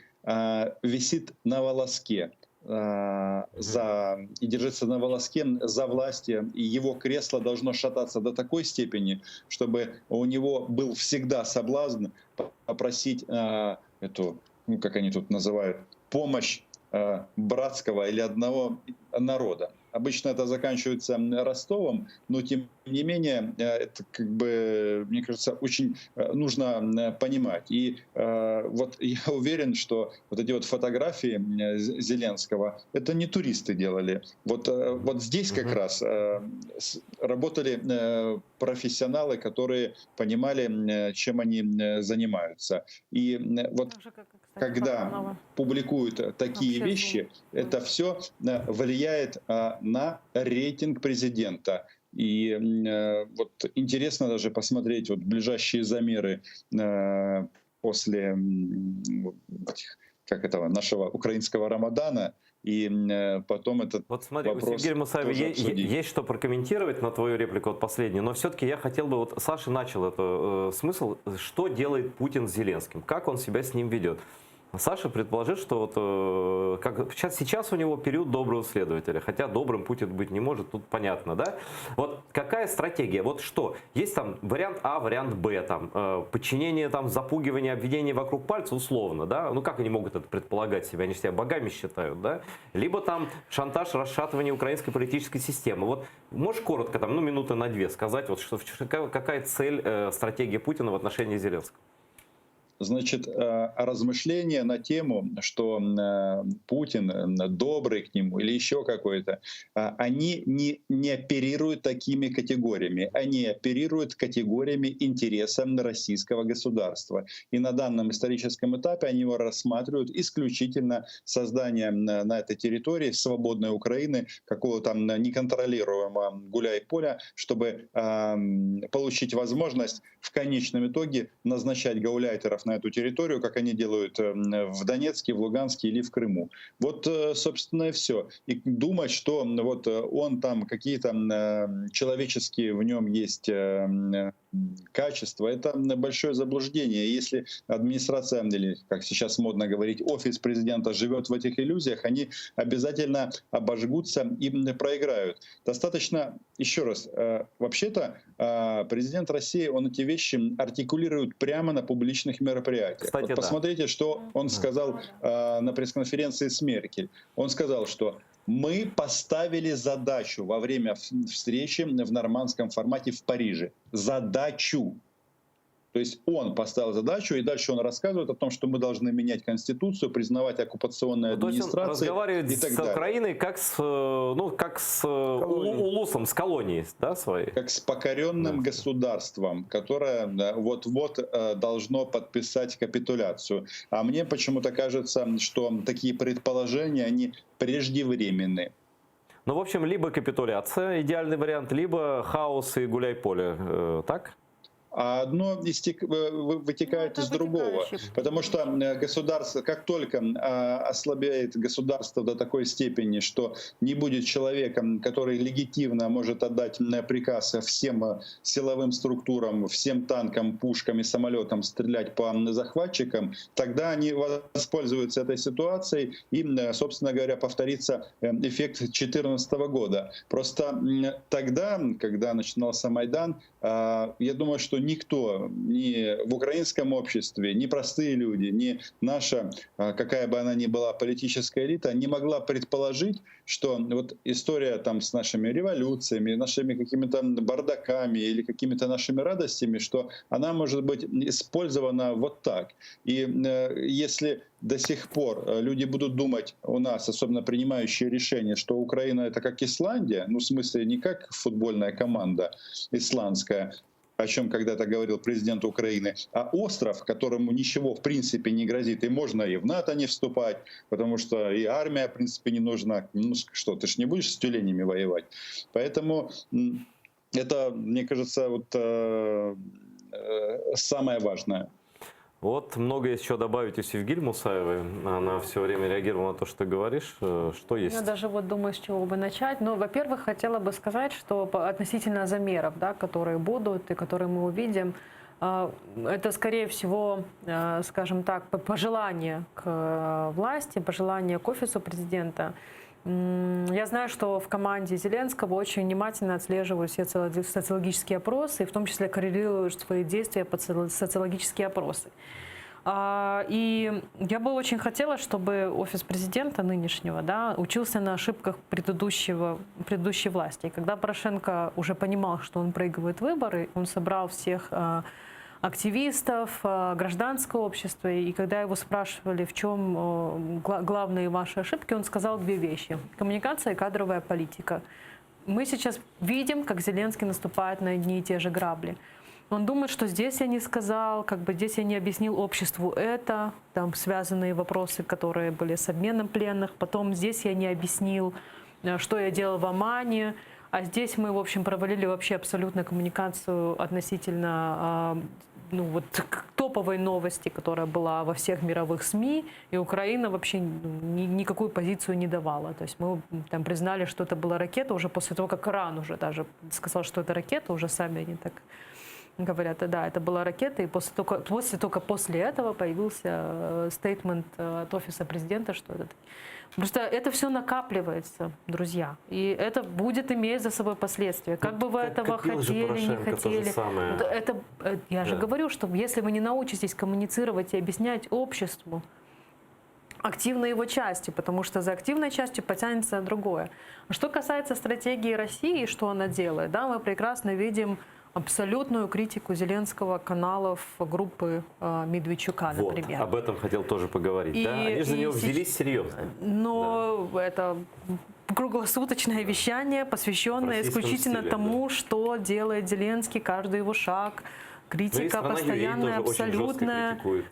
висит на волоске и держится на волоске за власти, и его кресло должно шататься до такой степени, чтобы у него был всегда соблазн попросить эту, ну, как они тут называют, помощь братского или одного народа. Обычно это заканчивается Ростовом, но тем не менее, это, как бы, мне кажется, очень нужно понимать. И вот я уверен, что вот эти вот фотографии Зеленского, это не туристы делали. Вот здесь как раз работали профессионалы, которые понимали, чем они занимаются. И вот когда публикуют такие вещи, это все влияет на рейтинг президента. И вот интересно даже посмотреть вот ближайшие замеры после нашего украинского Рамадана. И потом этот вот смотри, вопрос у Сергея Мусаева есть что прокомментировать на твою реплику, вот последнюю, но все-таки я хотел бы, вот Саша начал это смысл, что делает Путин с Зеленским, как он себя с ним ведет. Саша предположит, что вот, сейчас у него период доброго следователя, хотя добрым Путин быть не может, тут понятно, да? Вот какая стратегия? Вот что? Есть там вариант А, вариант Б, там, подчинение, там, запугивание, обвинение вокруг пальца, условно, да? Ну как они могут это предполагать себя? Они же себя богами считают, да? Либо там шантаж, расшатывание украинской политической системы. Вот можешь коротко, там, ну, минуты на две сказать, вот, какая цель, стратегия Путина в отношении Зеленского? Значит, размышления на тему, что Путин добрый к нему или еще какой-то, они не оперируют такими категориями. Они оперируют категориями интереса российского государства. И на данном историческом этапе они его рассматривают исключительно создание на этой территории свободной Украины, какого-то неконтролируемого гуляй-поля, чтобы получить возможность в конечном итоге назначать гауляйтеров на эту территорию, как они делают в Донецке, в Луганске или в Крыму. Вот, собственно, и все. И думать, что вот он там какие-то человеческие в нем есть качества, это большое заблуждение. Если администрация, или, как сейчас модно говорить, офис президента живет в этих иллюзиях, они обязательно обожгутся и проиграют. Достаточно, еще раз, вообще-то президент России, он эти вещи артикулирует прямо на публичных мероприятиях. Кстати, вот посмотрите, что он сказал на пресс-конференции с Меркель. Он сказал, что мы поставили задачу во время встречи в нормандском формате в Париже. Задачу. То есть он поставил задачу, и дальше он рассказывает о том, что мы должны менять Конституцию, признавать оккупационные администрации. То есть он разговаривает с Украиной как с улусом, с колонией, да, своей? Как с покоренным государством, которое вот-вот должно подписать капитуляцию. А мне почему-то кажется, что такие предположения, они преждевременны. Ну, в общем, либо капитуляция, идеальный вариант, либо хаос и гуляй-поле, так? А одно вытекает из другого. Потому что государство, как только ослабеет государство до такой степени, что не будет человека, который легитимно может отдать приказ всем силовым структурам, всем танкам, пушкам и самолетам стрелять по захватчикам, тогда они воспользуются этой ситуацией и, собственно говоря, повторится эффект 2014 года. Просто тогда, когда начинался Майдан, я думаю, что никто ни в украинском обществе, ни простые люди, ни наша, какая бы она ни была, политическая элита, не могла предположить, что вот история там с нашими революциями, нашими какими-то бардаками или какими-то нашими радостями, что она может быть использована вот так. И если до сих пор люди будут думать у нас, особенно принимающие решения, что Украина — это как Исландия, ну в смысле не как футбольная команда исландская, о чем когда-то говорил президент Украины, а остров, которому ничего в принципе не грозит, и можно и в НАТО не вступать, потому что и армия в принципе не нужна. Ну что, ты ж не будешь с тюленями воевать. Поэтому это, мне кажется, вот самое важное. Вот много есть еще добавить у Севгиль Мусаевой. Она все время реагировала на то, что ты говоришь. Что есть? Я даже вот думаю, с чего бы начать. Ну, во-первых, хотела бы сказать, что относительно замеров, да, которые будут и которые мы увидим, Это, скорее всего, скажем так, пожелание к власти, пожелание к офису президента. Я знаю, что в команде Зеленского очень внимательно отслеживают все социологические опросы, и в том числе коррелируют свои действия под социологические опросы. И я бы очень хотела, чтобы офис президента нынешнего, да, учился на ошибках предыдущей власти. И когда Порошенко уже понимал, что он проигрывает выборы, он собрал всех активистов, гражданского общества, и когда его спрашивали, в чем главные ваши ошибки, он сказал две вещи: коммуникация и кадровая политика. Мы сейчас видим, как Зеленский наступает на одни и те же грабли. Он думает, что здесь я не сказал, как бы здесь я не объяснил обществу это, там связанные вопросы, которые были с обменом пленных, потом здесь я не объяснил, что я делал в Омане, а здесь мы, в общем, провалили вообще абсолютно коммуникацию относительно топовой новости, которая была во всех мировых СМИ, и Украина вообще никакую позицию не давала. То есть мы там признали, что это была ракета уже после того, как Иран уже даже сказал, что это ракета, уже сами они так говорят, да, это была ракета, и только после этого появился стейтмент от офиса президента, что это... Просто это все накапливается, друзья, и это будет иметь за собой последствия. Как бы вы этого хотели, не хотели. Я же говорю, что если вы не научитесь коммуницировать и объяснять обществу активной его части, потому что за активной частью потянется другое. Что касается стратегии России, что она делает, да, мы прекрасно видим абсолютную критику Зеленского каналов группы Медведчука, например. Об этом хотел тоже поговорить. Да? Они же за него взялись серьезно. Но это круглосуточное вещание, посвященное исключительно тому, что делает Зеленский, каждый его шаг. Критика постоянная,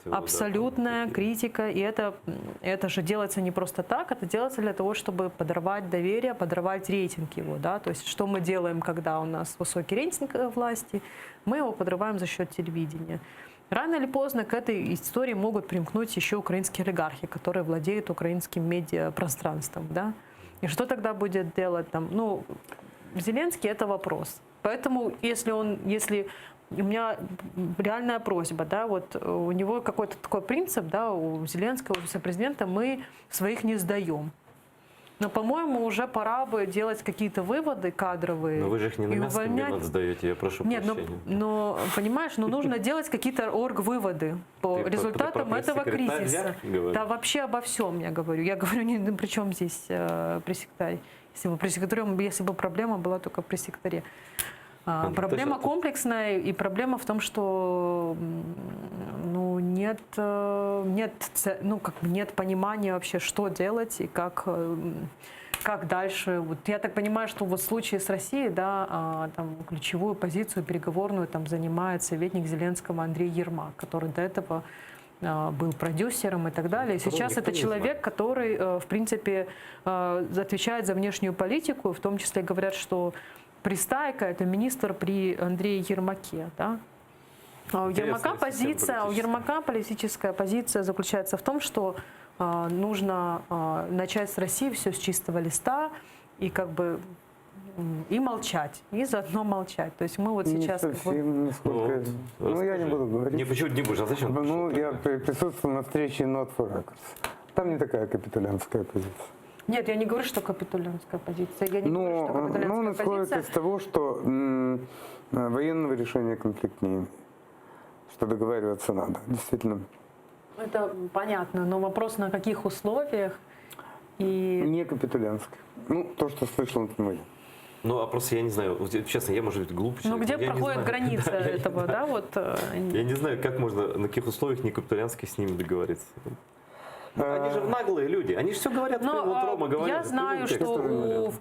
абсолютная критика. И это же делается не просто так, это делается для того, чтобы подорвать доверие, подорвать рейтинг его. Да? То есть что мы делаем, когда у нас высокий рейтинг власти? Мы его подрываем за счет телевидения. Рано или поздно к этой истории могут примкнуть еще украинские олигархи, которые владеют украинским медиапространством. Да? И что тогда будет делать там? Ну, Зеленский — это вопрос. Поэтому если у меня реальная просьба, да, вот у него какой-то такой принцип, да, у Зеленского, у вице-президента, мы своих не сдаем. Но, по-моему, уже пора бы делать какие-то выводы кадровые. Но вы же их не на мясо сдаете, я прошу прощения. Нет, но понимаешь, нужно делать какие-то орг-выводы по результатам этого кризиса. Да, вообще обо всем я говорю. Я говорю, при чем здесь пресс-секретарь. Если бы проблема была только в пресс-секретаре. Проблема комплексная, и проблема в том, что нет понимания вообще, что делать и как дальше. Вот я так понимаю, что вот в случае с Россией, да, там ключевую позицию переговорную там занимает советник Зеленского Андрей Ермак, который до этого был продюсером и так далее. И сейчас это человек, который, в принципе, отвечает за внешнюю политику, в том числе говорят, что Пристайка — это министр при Андрее Ермаке. Да? У Ермака политическая позиция заключается в том, что нужно начать с России все с чистого листа и как бы и молчать, и заодно молчать. То есть мы вот сейчас... Не совсем, я не буду говорить. Не, почему не будешь? А зачем? Я присутствовал на встрече Not for Records. Там не такая капитулянская позиция. Нет, я не говорю, что капитулянская позиция. Я не говорю, что капитулянская он исходит из того, что военного решения конфликт не имеет. Что договариваться надо. Действительно. Это понятно, но вопрос на каких условиях и... Не капитулянская. То, что слышал от него. А просто я не знаю, честно, я, может быть, глупый человек. Где проходит граница этого, да? Вот. Я не знаю, как можно, на каких условиях не капитулянский с ними договориться. Они же наглые люди, они же все говорят, Рома говорит. Я знаю, что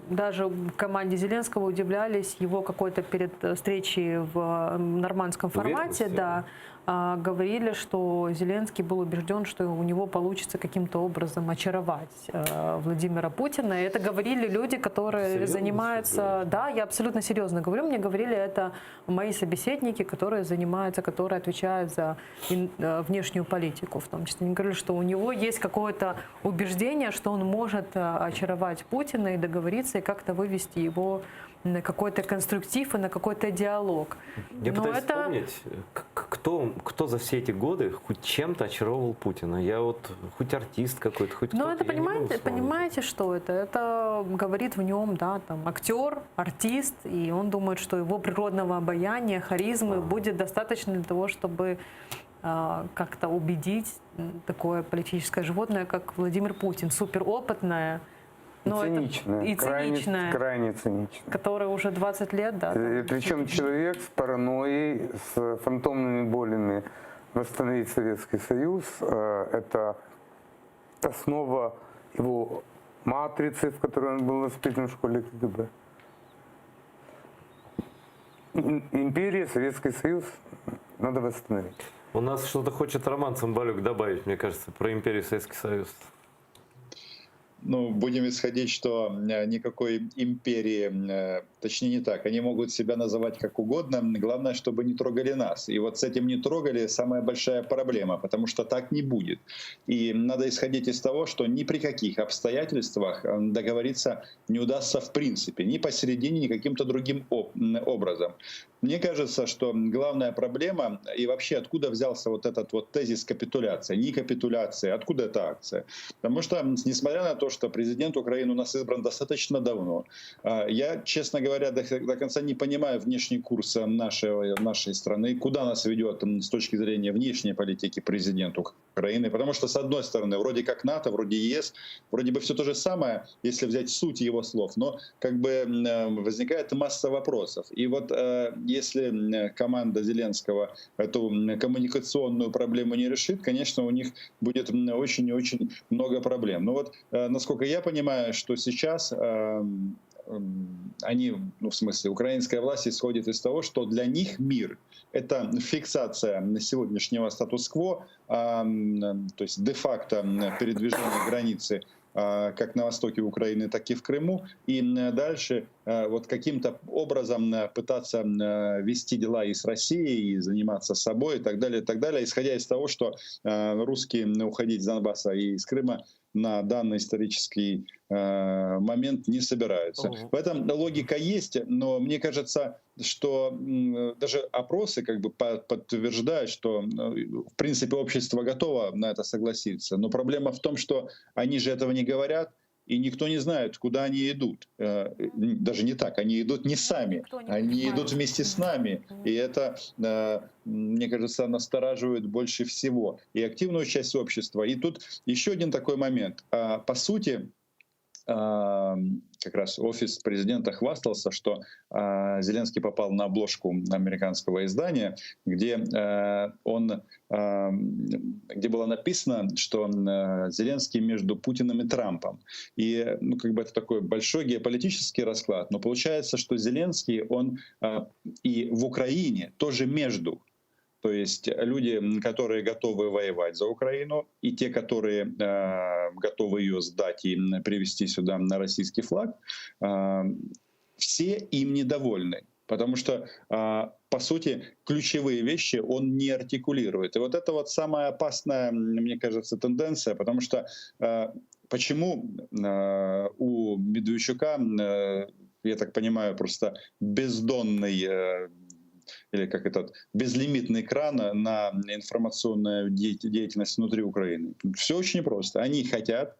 даже в команде Зеленского удивлялись его какой-то перед встречей в нормандском формате, да, говорили, что Зеленский был убежден, что у него получится каким-то образом очаровать Владимира Путина. И это говорили люди, которые Серьезно, занимаются... Да, я абсолютно серьезно говорю. Мне говорили это мои собеседники, которые занимаются, которые отвечают за внешнюю политику в том числе. Они говорили, что у него есть какое-то убеждение, что он может очаровать Путина и договориться, и как-то вывести его на какой-то конструктив и на какой-то диалог. Я Но пытаюсь это... вспомнить, кто за все эти годы хоть чем-то очаровывал Путина. Я вот хоть артист какой-то, хоть Но кто-то. это я не могу вспомнить. понимаете, что это? Это говорит в нем, да, там, актер, артист, и он думает, что его природного обаяния, харизмы будет достаточно для того, чтобы как-то убедить такое политическое животное, как Владимир Путин, суперопытное, но циничная, и циничное, крайне циничная. которое уже 20 лет, да. Причем человек с паранойей, с фантомными болями восстановить Советский Союз, это основа его матрицы, в которой он был воспитан в школе КГБ. Империя, Советский Союз надо восстановить. У нас что-то хочет Роман Цымбалюк добавить, мне кажется, про империю Советский Союз. Ну, будем исходить, что никакой империи, точнее не так, они могут себя называть как угодно, главное, чтобы не трогали нас. И вот с этим не трогали самая большая проблема, потому что так не будет. И надо исходить из того, что ни при каких обстоятельствах договориться не удастся в принципе, ни посередине, ни каким-то другим образом. Мне кажется, что главная проблема, и вообще откуда взялся вот этот вот тезис капитуляции, не капитуляция, откуда эта акция? Потому что, несмотря на то, что президент Украины у нас избран достаточно давно, я, честно говоря, до конца не понимаю внешний курс нашей страны, куда нас ведет с точки зрения внешней политики президент Украины. Потому что, с одной стороны, вроде как НАТО, вроде ЕС, вроде бы все то же самое, если взять суть его слов, но как бы возникает масса вопросов. И вот если команда Зеленского эту коммуникационную проблему не решит, конечно, у них будет очень и очень много проблем. Но вот, насколько я понимаю, что сейчас они, ну, в смысле, украинская власть исходит из того, что для них мир — это фиксация сегодняшнего статус-кво, то есть де-факто передвижение границы как на востоке Украины, так и в Крыму, и дальше вот каким-то образом пытаться вести дела и с Россией, и заниматься собой, и так далее, исходя из того, что русские уходить с Донбасса и из Крыма на данный исторический момент не собираются. В этом логика есть, но мне кажется, что даже опросы как бы подтверждают, что в принципе общество готово на это согласиться. Но проблема в том, что они же этого не говорят, и никто не знает, куда они идут. Даже не так, они идут не сами, они идут вместе с нами. И это, мне кажется, настораживает больше всего и активную часть общества. И тут еще один такой момент. По сути, как раз офис президента хвастался, что Зеленский попал на обложку американского издания, где было написано, что Зеленский между Путиным и Трампом. И ну, как бы это такой большой геополитический расклад. Но получается, что Зеленский, он и в Украине тоже между. То есть люди, которые готовы воевать за Украину, и те, которые готовы ее сдать и привести сюда на российский флаг, все им недовольны. Потому что, по сути, ключевые вещи он не артикулирует. И вот это вот самая опасная, мне кажется, тенденция, потому что почему у Медведчука, я так понимаю, просто бездонный или как этот безлимитный кран на информационную деятельность внутри Украины. Все очень просто. Они хотят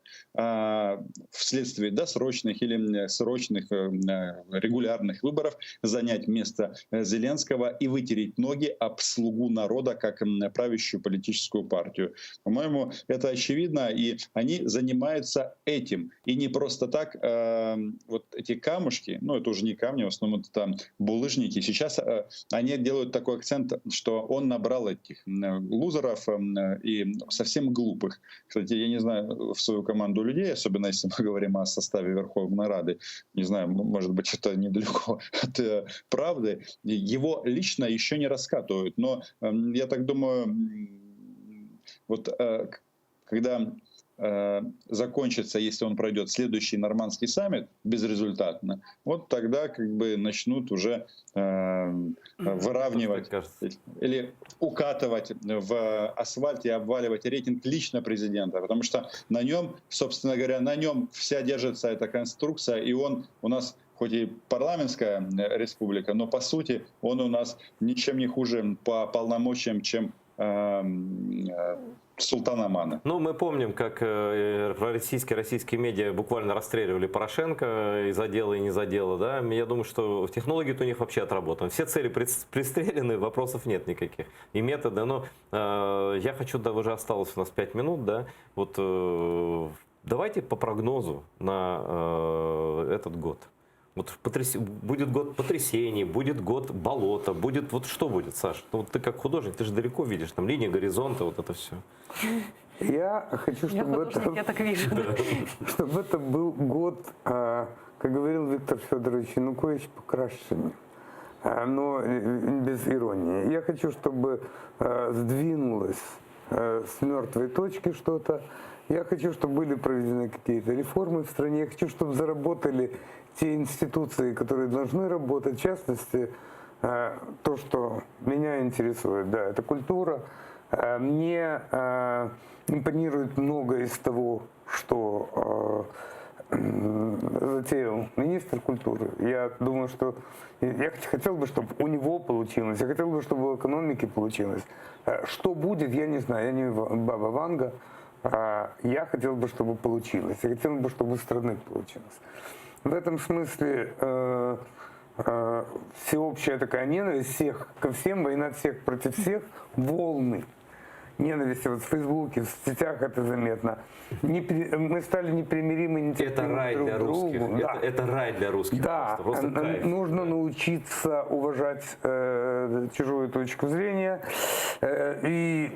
вследствие досрочных или срочных регулярных выборов занять место Зеленского и вытереть ноги об слугу народа как правящую политическую партию. По-моему, это очевидно, и они занимаются этим. И не просто так вот эти камушки, ну это уже не камни, в основном это булыжники, сейчас они делают такой акцент, что он набрал этих лузеров и совсем глупых. Кстати, я не знаю в свою команду людей, особенно если мы говорим о составе Верховной Рады, не знаю, может быть, это недалеко от правды, его лично еще не раскатывают. Но я так думаю, вот когда закончится, если он пройдет следующий нормандский саммит безрезультатно, вот тогда как бы начнут уже выравнивать или укатывать в асфальт и обваливать рейтинг лично президента, потому что на нем, собственно говоря, на нем вся держится эта конструкция, и он у нас хоть и парламентская республика, но по сути он у нас ничем не хуже по полномочиям, чем султан Омана. Ну, мы помним, как российские медиа буквально расстреливали Порошенко из-за дела и не за дело. Да? Я думаю, что технологии-то у них вообще отработаны. Все цели пристрелены, вопросов нет никаких. И методы. Но я хочу, да, уже осталось у нас 5 минут, да, вот давайте по прогнозу на этот год. Вот будет год потрясений, будет год болота, будет вот что будет, Саш? Ну, вот ты как художник, ты же далеко видишь, там линия горизонта, вот это все. Я хочу, Я так вижу. чтобы это был год, как говорил Виктор Федорович Янукович, покрашивания, но без иронии. Я хочу, чтобы сдвинулось с мертвой точки что-то. Я хочу, чтобы были проведены какие-то реформы в стране. Я хочу, чтобы заработали те институции, которые должны работать. В частности, то, что меня интересует, да, это культура. Мне импонирует многое из того, что затеял министр культуры. Я думаю, что я хотел бы, чтобы у него получилось. Я хотел бы, чтобы у экономики получилось. Что будет, я не знаю. Я не Баба Ванга. Я хотел бы, чтобы получилось. Я хотел бы, чтобы у страны получилось. В этом смысле всеобщая такая ненависть всех ко всем, война всех против всех, волны ненависти. Вот в Фейсбуке, в сетях это заметно. Мы стали непримиримы, нетерпимы Это рай друг для к другу. русских. Да. Это рай для русских. Да, просто кайф. нужно научиться уважать чужую точку зрения и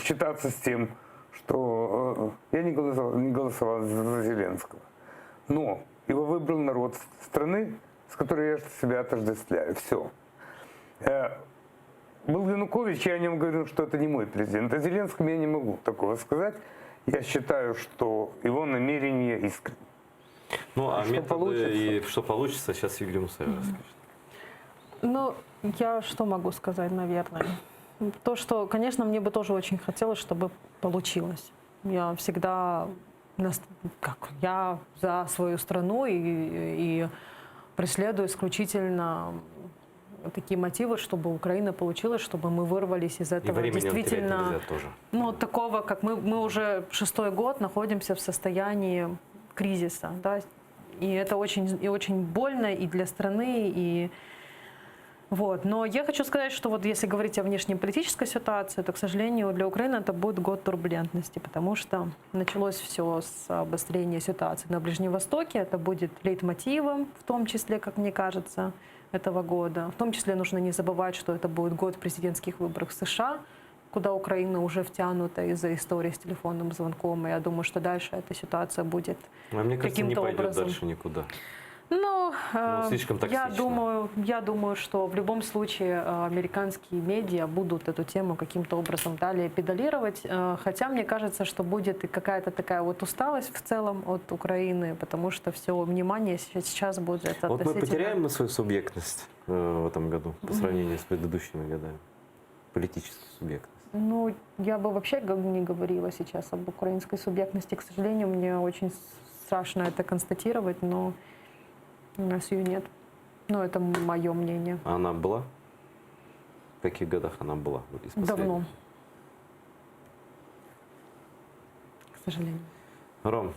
считаться с тем, что я не голосовал за Зеленского, но его выбрал народ страны, с которой я себя отождествляю. Все. Был Янукович, я о нем говорил, что это не мой президент. О Зеленском я не могу такого сказать. Я считаю, что его намерения искренни. Ну, а что методы получится? и что получится, сейчас Игорь Мусаев расскажет. Ну, я что могу сказать, наверное? То, что, конечно, мне бы тоже очень хотелось, чтобы получилось. Я всегда я за свою страну и преследую исключительно такие мотивы, чтобы Украина получилась, чтобы мы вырвались из этого времени действительно, терять нельзя тоже. ну, такого, как мы уже 6-й год находимся в состоянии кризиса, да, и это очень больно и для страны, и вот. Но я хочу сказать, что вот если говорить о внешнеполитической ситуации, то, к сожалению, для Украины это будет год турбулентности, потому что началось все с обострения ситуации на Ближнем Востоке. Это будет лейтмотивом, в том числе, как мне кажется, этого года. В том числе нужно не забывать, что это будет год президентских выборов в США, куда Украина уже втянута из-за истории с телефонным звонком. И я думаю, что дальше эта ситуация будет А мне кажется, не каким-то пойдет образом. дальше никуда. Ну, слишком я токсично. думаю, что в любом случае американские медиа будут эту тему каким-то образом далее педалировать. Хотя мне кажется, что будет и какая-то такая вот усталость в целом от Украины, потому что все внимание сейчас будет Вот мы относительно... потеряем свою субъектность в этом году по сравнению с предыдущими годами. Политическую субъектность. Ну, я бы вообще не говорила сейчас об украинской субъектности. К сожалению, мне очень страшно это констатировать, но у нас ее нет. Ну, это мое мнение. А она была? В каких годах она была? Вот из последних? Давно. К сожалению. Ром,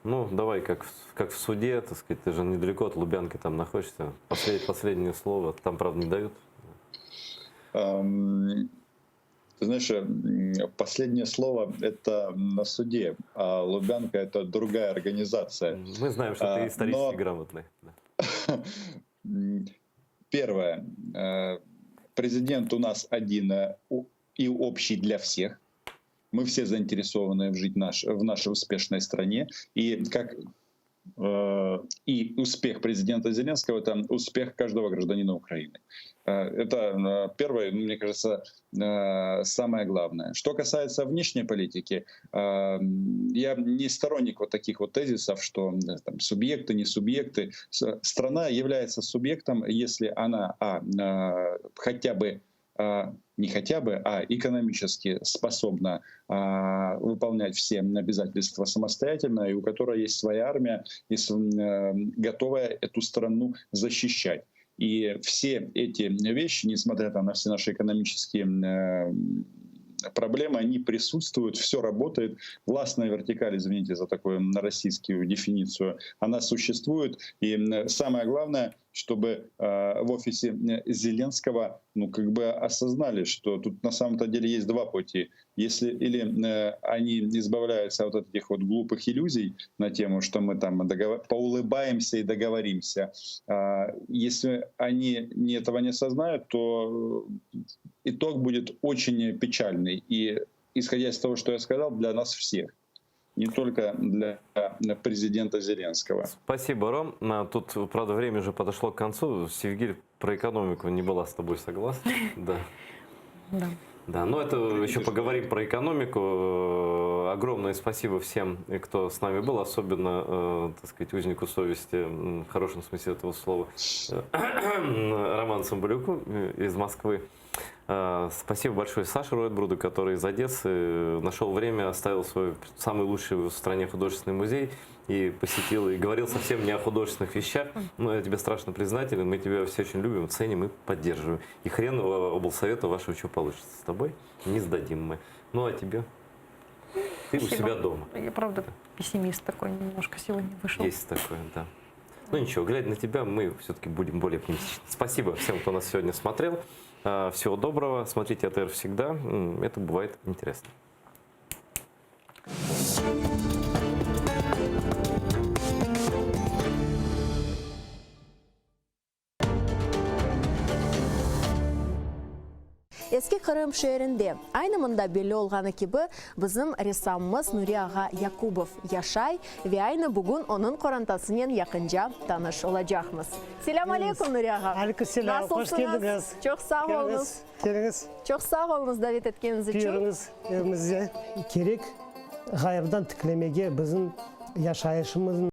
ну давай, как в суде, так сказать, ты же недалеко от Лубянки там находишься. Последнее слово. Там, правда, не дают. Ты знаешь, последнее слово — это на суде, а Лубянка — это другая организация. Мы знаем, что ты исторически грамотный. Да. Первое. Президент у нас один и общий для всех. Мы все заинтересованы жить в нашей успешной стране. И успех президента Зеленского — это успех каждого гражданина Украины. Это первое, мне кажется, самое главное. Что касается внешней политики, я не сторонник вот таких вот тезисов, что там, субъекты, не субъекты. Страна является субъектом, если она не хотя бы, а экономически способна выполнять все обязательства самостоятельно, и у которой есть своя армия, и готовая эту страну защищать. И все эти вещи, несмотря на все наши экономические проблемы, они присутствуют, все работает. Властная вертикаль, извините за такую российскую дефиницию, она существует. И самое главное, чтобы в офисе Зеленского осознали, что тут на самом-то деле есть два пути. Или они избавляются от этих вот глупых иллюзий на тему, что мы там поулыбаемся и договоримся. Если они этого не осознают, то итог будет очень печальный. И исходя из того, что я сказал, для нас всех. Не только для президента Зеленского. Спасибо, Ром. Тут, правда, время уже подошло к концу. Севгиль про экономику не была с тобой согласна. Да. Да, но это еще поговорим про экономику. Огромное спасибо всем, кто с нами был, особенно, так сказать, узнику совести, в хорошем смысле этого слова, Роману Цымбалюку из Москвы. Спасибо большое Саше Ройтбруду, который из Одессы нашел время, оставил свой самый лучший в стране художественный музей и посетил, и говорил совсем не о художественных вещах. Но я тебе страшно признателен, мы тебя все очень любим, ценим и поддерживаем. И хрен облсовета вашего что получится с тобой, не сдадим мы. Ну а тебе? Ты у себя дома. Я, правда, пессимист такой немножко сегодня вышел. Есть такое, да. Ну ничего, глядя на тебя, мы все-таки будем более оптимистичны. Спасибо всем, кто нас сегодня смотрел. Всего доброго. Смотрите АТР всегда. Это бывает интересно. Eski Kırım şehrinde aynı mında belli olğanı gibi bizim ressamımız Nuri Ağa Yakubov yaşay ve aynı bugün onun korantasının yakınca tanış olacağımız. Selam aleyküm Nuri Ağa. Aleykümselam. Hoş geldiniz. Çok sağ olunuz. Geliniz. Çok sağ olunuz davet ettiğiniz için. Buyurunuz evimizde. Gerek hayırdan tıklemege bizim yaşayışımızın